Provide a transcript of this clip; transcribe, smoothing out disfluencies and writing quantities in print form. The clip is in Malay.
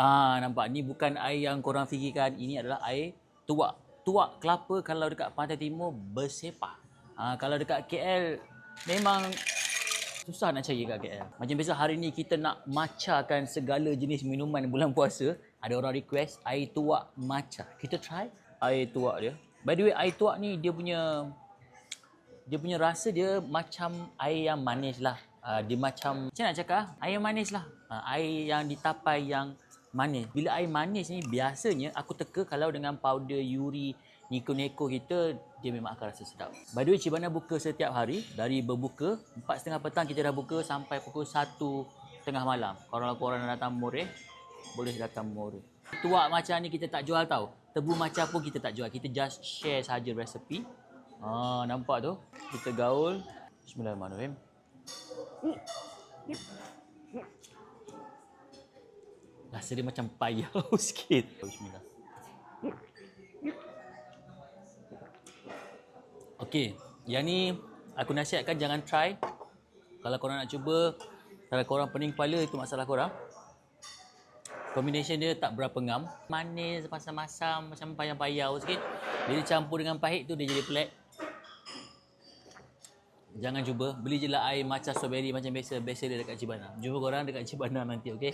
Nampak? Ni bukan air yang korang fikirkan. Ini adalah air tuak. Tuak kelapa kalau dekat Pantai Timur bersepah. Kalau dekat KL memang susah nak cari kat KL. Macam biasa hari ni kita nak matchakan segala jenis minuman bulan puasa. Ada orang request air tuak matcha. Kita try air tuak dia. By the way, air tuak ni dia punya rasa dia macam air yang manis lah. Dia macam nak cakap? Air manis lah. Air yang ditapai yang manis. Bila air manis ni biasanya aku teka kalau dengan powder Yuri Niko kita, dia memang akan rasa sedap. By the way, Cik Bana buka setiap hari. Dari berbuka 4.30 petang kita dah buka sampai pukul 1 tengah malam. Kalau korang nak datang Moreh, boleh datang Moreh. Tuak macam ni kita tak jual tau. Tebu macam pun kita tak jual. Kita just share saja resepi. Nampak tu? Kita gaul. Bismillahirrahmanirrahim. Rasa dia macam payau sikit. Bismillah. Okey, yang ni aku nasihatkan jangan try. Kalau korang nak cuba, kalau korang pening kepala, itu masalah korang. Combination dia tak berapa ngam. Manis, masam-masam, macam payau-payau sikit. Bila campur dengan pahit tu dia jadi pelik. Jangan cuba. Beli je lah air matcha strawberry macam biasa. Biasa dia dekat Cik Bana. Jumpa korang dekat Cik Bana nanti, okey?